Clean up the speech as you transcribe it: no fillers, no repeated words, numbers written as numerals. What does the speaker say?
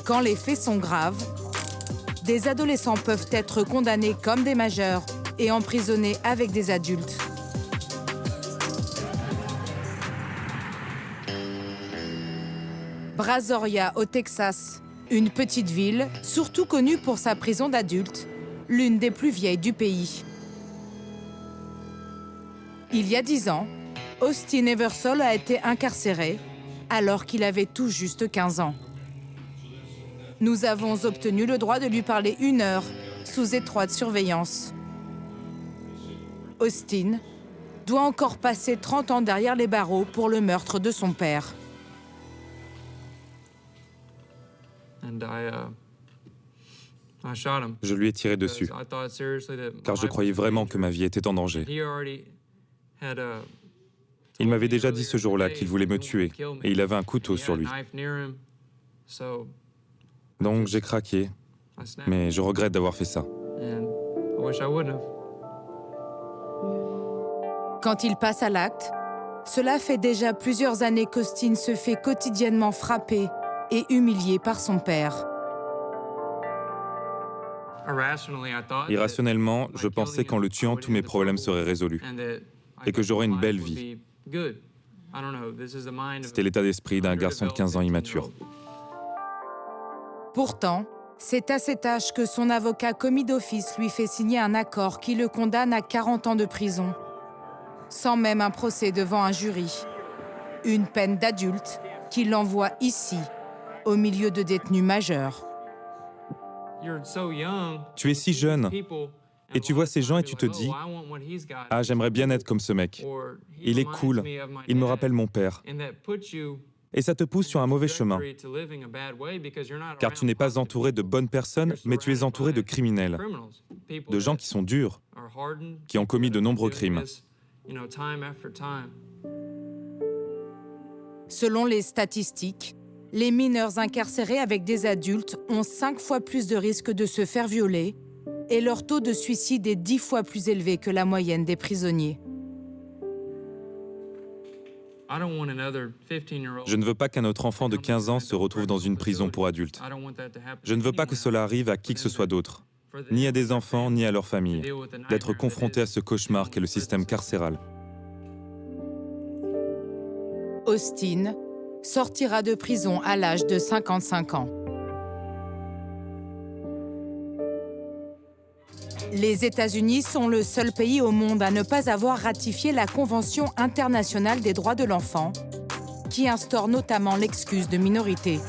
Quand les faits sont graves, des adolescents peuvent être condamnés comme des majeurs et emprisonnés avec des adultes. Brazoria, au Texas, une petite ville, surtout connue pour sa prison d'adultes, l'une des plus vieilles du pays. Il y a 10 ans, Austin Eversole a été incarcéré alors qu'il avait tout juste 15 ans. Nous avons obtenu le droit de lui parler 1 heure sous étroite surveillance. Austin doit encore passer 30 ans derrière les barreaux pour le meurtre de son père. Je lui ai tiré dessus, car je croyais vraiment que ma vie était en danger. Il m'avait déjà dit ce jour-là qu'il voulait me tuer, et il avait un couteau sur lui. Donc j'ai craqué, mais je regrette d'avoir fait ça. Quand il passe à l'acte, cela fait déjà plusieurs années qu'Austin se fait quotidiennement frapper et humilier par son père. Irrationnellement, je pensais qu'en le tuant, tous mes problèmes seraient résolus et que j'aurais une belle vie. C'était l'état d'esprit d'un garçon de 15 ans immature. Pourtant, c'est à cet âge que son avocat commis d'office lui fait signer un accord qui le condamne à 40 ans de prison, sans même un procès devant un jury. Une peine d'adulte qui l'envoie ici, au milieu de détenus majeurs. Tu es si jeune, et tu vois ces gens et tu te dis « Ah, j'aimerais bien être comme ce mec. Il est cool, il me rappelle mon père. » Et ça te pousse sur un mauvais chemin, car tu n'es pas entouré de bonnes personnes, mais tu es entouré de criminels, de gens qui sont durs, qui ont commis de nombreux crimes. Selon les statistiques, les mineurs incarcérés avec des adultes ont 5 fois plus de risques de se faire violer et leur taux de suicide est 10 fois plus élevé que la moyenne des prisonniers. Je ne veux pas qu'un autre enfant de 15 ans se retrouve dans une prison pour adultes. Je ne veux pas que cela arrive à qui que ce soit d'autre, ni à des enfants, ni à leurs familles, d'être confrontés à ce cauchemar qu'est le système carcéral. Austin sortira de prison à l'âge de 55 ans. Les États-Unis sont le seul pays au monde à ne pas avoir ratifié la Convention internationale des droits de l'enfant, qui instaure notamment l'excuse de minorité.